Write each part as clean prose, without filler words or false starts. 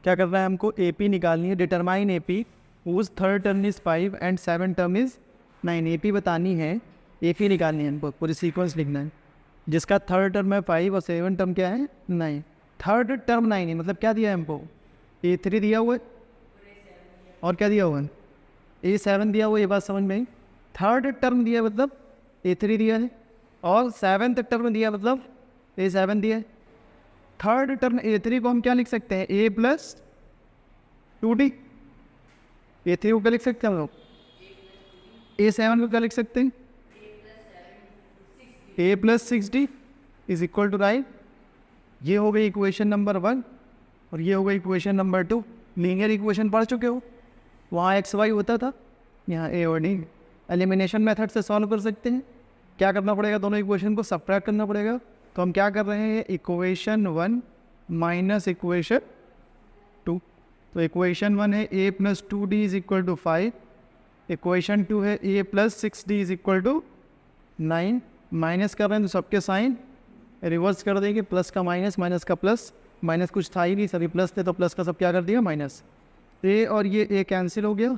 क्या करना है हमको, ए पी निकालनी है। Determine A P whose third term is 5 and 7 term is 9। A P बतानी है, ए पी निकालनी है हमको, पूरी सीक्वेंस लिखना है। जिसका थर्ड टर्म है 5 और 7 टर्म क्या है 9। थर्ड टर्म 9 है, मतलब क्या दिया है हमको, A3 दिया हुआ है और क्या दिया हुआ है A7 दिया हुआ है। ये बात समझ में आई। थर्ड टर्म दिया मतलब A3 दिया है और सेवन्थ टर्म दिया मतलब A7 दिया है। थर्ड टर्म A3 को हम क्या लिख सकते हैं, A प्लस 2D। A3 को क्या लिख सकते हैं हम लोग, A7 को क्या लिख सकते हैं, A plus 6D is equal to 9। ये हो गई इक्वेशन नंबर 1 और ये हो गई इक्वेशन नंबर 2। लीनियर इक्वेशन पढ़ चुके हो, वहाँ एक्स वाई होता था, यहाँ ए और डी। एलिमिनेशन मेथड से सॉल्व कर सकते हैं। क्या करना पड़ेगा, दोनों इक्वेशन को सब्ट्रैक्ट करना पड़ेगा। तो हम क्या कर रहे हैं, इक्वेशन 1 माइनस इक्वेशन 2। तो इक्वेशन 1 है a plus 2d is equal to 5, equation 2 है a plus 6d is equal to 9। Minus कर रहे हैं तो सबके साइन रिवर्स कर देंगे, प्लस का माइनस, माइनस का प्लस। माइनस कुछ था ही नहीं, सभी प्लस थे, तो प्लस का सब क्या कर दिया माइनस। ए और ये ए कैंसिल हो गया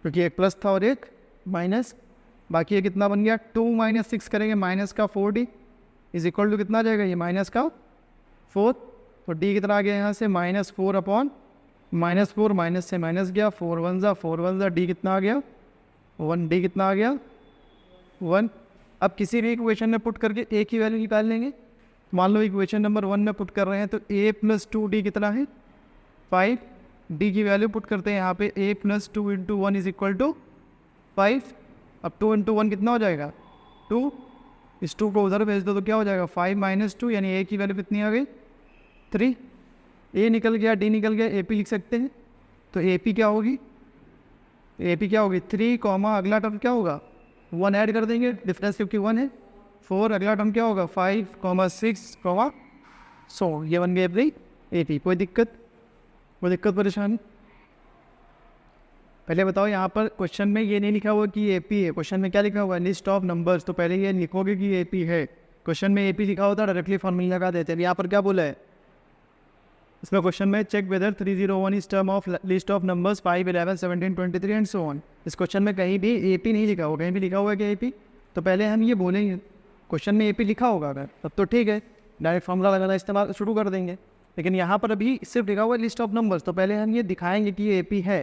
क्योंकि एक प्लस था और एक माइनस। बाकी ये कितना बन गया, 2 माइनस 6 करेंगे, माइनस का 4d इज इक्वल टू कितना आ जाएगा, ये माइनस का 4। तो d कितना आ गया यहाँ से, -4 अपॉन -4, माइनस से माइनस गया, 4 1 ज़ा 4 1 ज़ा, d कितना आ गया 1, d कितना आ गया 1। अब किसी भी इक्वेशन में पुट करके a की वैल्यू निकाल लेंगे। मान लो इक्वेशन नंबर 1 में पुट कर रहे हैं तो a प्लस 2d कितना है 5। d की वैल्यू पुट करते हैं यहाँ पे, a plus 2 into 1 is equal to 5। अब 2 इंटू 1 कितना हो जाएगा 2। इस 2 को उधर भेज दो तो क्या हो जाएगा 5 माइनस 2, यानी a की वैल्यू कितनी आ गई 3। a निकल गया, d निकल गया, ap लिख सकते हैं। तो ap क्या होगी, ap क्या होगी 3 कॉमा अगला टर्म क्या होगा 1 ऐड कर देंगे, डिफरेंस क्योंकि 1 है 4, अगला टर्म क्या होगा 5 कॉमा 6 कॉमा 100। ये बन गए अपनी AP। कोई दिक्कत परेशानी। पहले बताओ, यहाँ पर क्वेश्चन में ये नहीं लिखा हुआ कि AP है, क्वेश्चन में क्या लिखा हुआ है लिस्ट ऑफ नंबर्स। तो पहले ये लिखोगे कि AP है। क्वेश्चन में AP लिखा होता है डायरेक्टली फॉर्मूला लगा देते हैं। यहाँ पर क्या बोला है इसमें क्वेश्चन में, check whether 301 is term of list of numbers 5 11 17 23 and so on. इस क्वेश्चन में कहीं भी AP नहीं लिखा हुआ, कहीं भी लिखा हुआ है कि AP। तो पहले हम ये बोलेंगे क्वेश्चन में AP लिखा होगा अगर, तब तो ठीक है, डायरेक्ट फॉर्मूला लगाना इस्तेमाल शुरू कर देंगे। लेकिन यहाँ पर अभी सिर्फ लिखा हुआ है लिस्ट ऑफ नंबर्स, तो पहले हम ये दिखाएंगे कि ये AP है।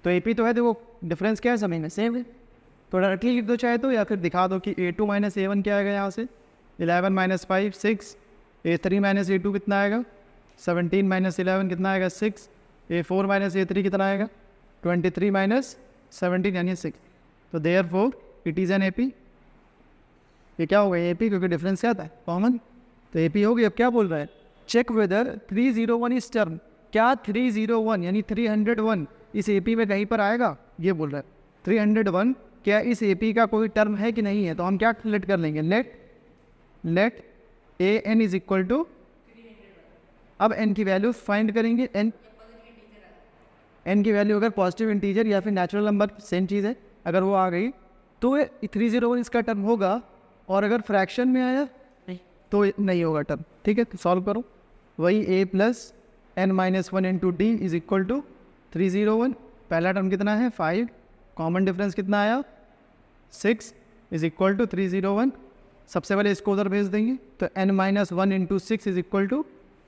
तो AP तो है, देखो डिफरेंस क्या है समय में सेम है, तो डायरेक्टली लिख दो चाहे तो, या फिर दिखा दो कि A2 माइनस A1 क्या आएगा यहाँ से 11 माइनस 5 6, A3 माइनस A2 कितना आएगा 17 माइनस 11 कितना आएगा 6, A4 माइनस A3 कितना आएगा 23 माइनस 17 यानी 6। तो therefore it is an AP। ये क्या हो गया AP, क्योंकि डिफरेंस क्या था कॉमन, तो AP हो गई। अब क्या बोल रहा है, चेक वेदर 301 इस टर्म, क्या 301 यानी 301 इस AP में कहीं पर आएगा, ये बोल रहा है 301 क्या इस AP का कोई टर्म है कि नहीं है। तो हम क्या लेट कर लेंगे, let AN is equal to, अब n की वैल्यू फाइंड करेंगे। n की वैल्यू अगर पॉजिटिव इंटीजर या फिर नेचुरल नंबर सेम चीज़ है, अगर वो आ गई तो 301 इसका टर्म होगा, और अगर फ्रैक्शन में आया तो नहीं होगा टर्म। ठीक है, तो सॉल्व करो। वही a plus n minus 1 into D is equal to 301। पहला टर्म कितना है 5, कॉमन डिफरेंस कितना आया 6 इज इक्वल टू 301। सबसे पहले इसको उधर भेज देंगे, तो n minus 1 into 6 is equal to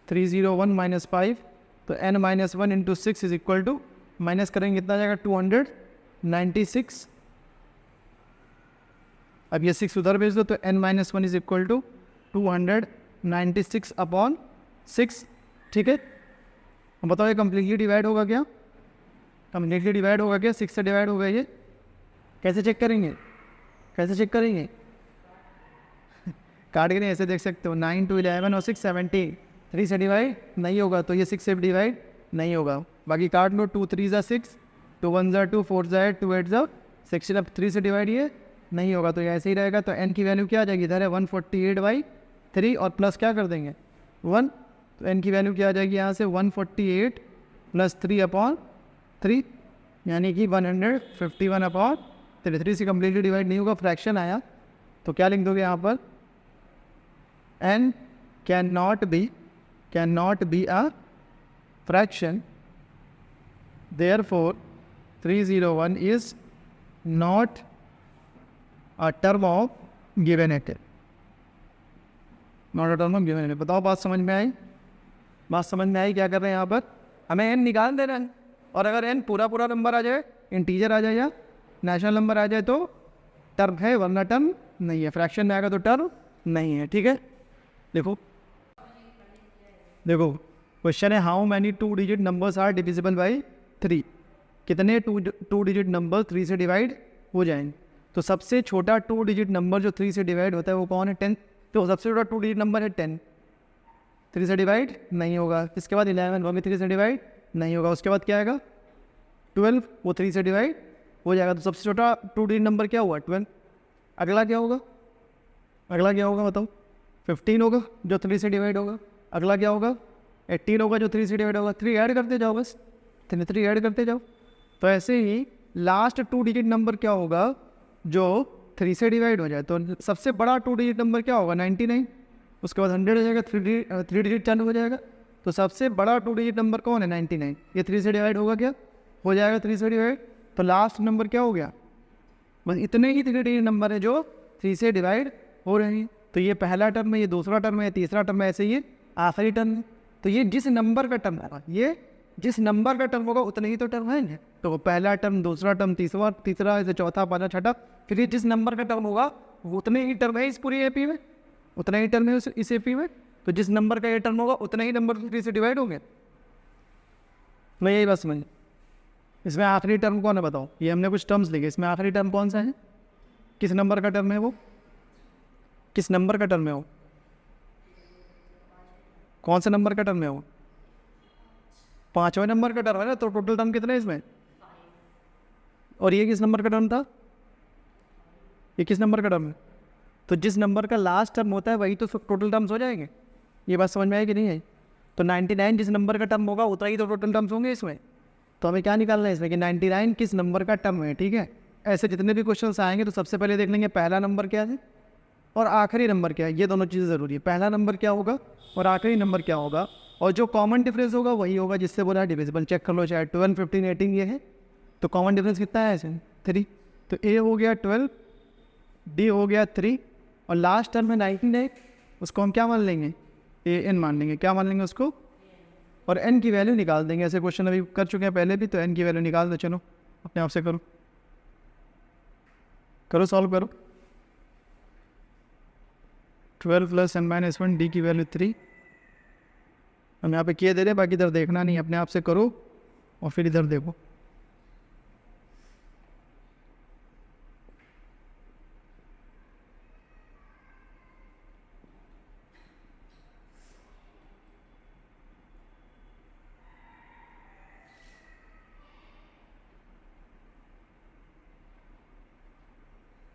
301 minus 5। तो n minus 1 into 6 is equal to, minus करेंगे कितना जाएगा 296। अब ये 6 उधर भेज दो, तो n minus 1 is equal to 296 upon 6। ठीक है, अब बताओ ये कम्प्लीटली डिवाइड होगा क्या, कम्प्लीटली डिवाइड होगा क्या, 6 से डिवाइड होगा ये, कैसे चेक करेंगे, काट के नहीं ऐसे देख सकते हो, 9 2 11 और 6 17, 3 से डिवाइड नहीं होगा, तो ये 6 से डिवाइड नहीं होगा। बाकी काट लो, 2 3 ज़ा 6, 2 1 ज़ा 2, 4 ज़ा 8, 2 8 ज़ा 16। अब 3 से डिवाइड ये नहीं होगा, तो ये ऐसे ही रहेगा। तो n की वैल्यू क्या आ जाएगी, इधर है 148/3 और प्लस क्या कर देंगे 1, तो n की वैल्यू क्या आ जाएगी यहाँ से 148 प्लस 3 अपॉन 3, यानी कि 151 अपॉन 3 से कम्प्लीटली डिवाइड नहीं होगा, फ्रैक्शन आया। तो क्या लिख दोगे यहाँ पर, n can not be a fraction, therefore 301 is not a term of given entity, not a term of given entity। बताओ बात समझ में आई? बात समझ में आई? क्या कर रहे हैं यहाँ पर? हमें n निकाल देना है, और अगर n पूरा पूरा नंबर आ जाए, इंटीजर आ जाए या नेचुरल नंबर आ जाए तो टर्म है, वरना टर्म नहीं है। फ्रैक्शन में आएगा तो टर्म नहीं है। ठीक है, देखो देखो क्वेश्चन है how many 2 digit numbers are divisible by 3। कितने 2 डिजिट नंबर 3 से डिवाइड हो जाएंगे? तो सबसे छोटा 2 डिजिट नंबर जो 3 से डिवाइड होता है वो कौन है? 10। तो सबसे छोटा 2 डिजिट नंबर है 10, 3 से डिवाइड नहीं होगा। इसके बाद 11, वो भी 3 से डिवाइड नहीं होगा। उसके बाद क्या आएगा? 12, वो 3 से डिवाइड हो जाएगा। तो सबसे छोटा 2 डिजिट नंबर क्या हुआ? 12। अगला क्या होगा? अगला क्या होगा बताओ? 15 होगा जो 3 से डिवाइड होगा। अगला क्या होगा? 18 होगा जो 3 से डिवाइड होगा। 3 ऐड करते जाओ, बस 3 ऐड करते जाओ। तो ऐसे ही लास्ट 2 डिजिट नंबर क्या होगा जो 3 से डिवाइड हो जाए? तो सबसे बड़ा 2 डिजिट नंबर क्या होगा? 99। उसके बाद 100 हो जाएगा, 3 डिजिट चालू हो जाएगा। तो सबसे बड़ा 2 डिजिट नंबर कौन है? 99। ये 3 से डिवाइड होगा क्या? हो जाएगा 3 से डिवाइड। तो लास्ट नंबर क्या हो गया? बस इतने ही 3 डिजिट नंबर है जो 3 से डिवाइड हो रहे हैं। तो ये पहला टर्म है, ये दूसरा टर्म है, तीसरा टर्म है, ऐसे ये आखिरी टर्म है। तो ये जिस नंबर का टर्म होगा, ये जिस नंबर का टर्म होगा उतने ही तो टर्म है। तो पहला टर्म, दूसरा टर्म, तीसरा, ऐसे चौथा, पाँचवा, छठा, फिर ये जिस नंबर का टर्म होगा उतने ही टर्म है इस पूरी एपी में, उतना ही टर्म है इस एपी में। तो जिस नंबर का ये टर्म होगा उतना ही नंबर 3 से डिवाइड होंगे। मैं यही बस समझ। इसमें आखिरी टर्म कौन है बताओ? ये हमने कुछ टर्म्स लिखे, इसमें आखिरी टर्म कौन सा है? किस नंबर का टर्म है वो? किस नंबर का टर्म है वो? कौन से नंबर का टर्म है वो? 5वें नंबर का टर्म है ना। तो टोटल टर्म कितने हैं इसमें? और ये किस नंबर का टर्म था? ये किस नंबर का टर्म है? तो जिस नंबर का लास्ट टर्म होता है वही तो टोटल टर्म्स हो जाएंगे। ये बात समझ में आई कि नहीं आई? तो 99 जिस नंबर का टर्म होगा उतना ही तो टोटल टर्म्स होंगे इसमें। तो हमें क्या निकालना है इसमें कि 99 किस नंबर का टर्म है। ठीक है, ऐसे जितने भी क्वेश्चंस आएंगे तो सबसे पहले देख लेंगे पहला नंबर क्या है और आखिरी नंबर क्या है। ये दोनों चीज़ें ज़रूरी है, पहला नंबर क्या होगा और आखिरी नंबर क्या होगा। और जो कॉमन डिफरेंस होगा वही होगा जिससे बोला डिविजिबल। चेक कर लो, चाहे 12, 15, 18 ये है तो कॉमन डिफरेंस कितना है ऐसे? 3। तो ए हो गया 12, डी हो गया 3, और लास्ट टर्म में 19 है, उसको हम क्या मान लेंगे? ए एन मान लेंगे। क्या मान लेंगे उसको? और एन की वैल्यू निकाल देंगे। ऐसे क्वेश्चन अभी कर चुके हैं पहले भी, तो एन की वैल्यू निकाल दो। चलो अपने आप से करो, करो सॉल्व करो। 12 + n - 1, डी की वैल्यू 3। हम यहाँ पे किए दे रहे हैं, बाकी इधर देखना नहीं, अपने आप से करो और फिर इधर देखो।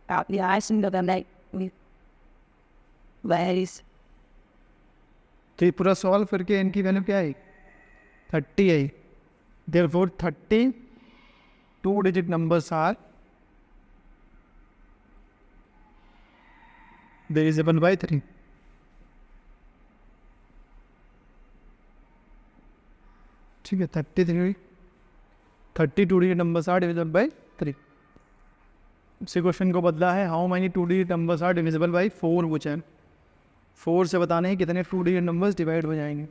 Out the eyes and the light with varies. तो ये पूरा सॉल्व करके एन की वैल्यू क्या है? 30 है। Therefore 30 2 digit numbers are divisible by 3। ठीक है, 32 2 digit numbers are divisible by 3। इसी क्वेश्चन को बदला है, how many 2 digit numbers are divisible by 4 which है 4 से बताने हैं कितने 2 डिजिट नंबर्स डिवाइड हो जाएंगे।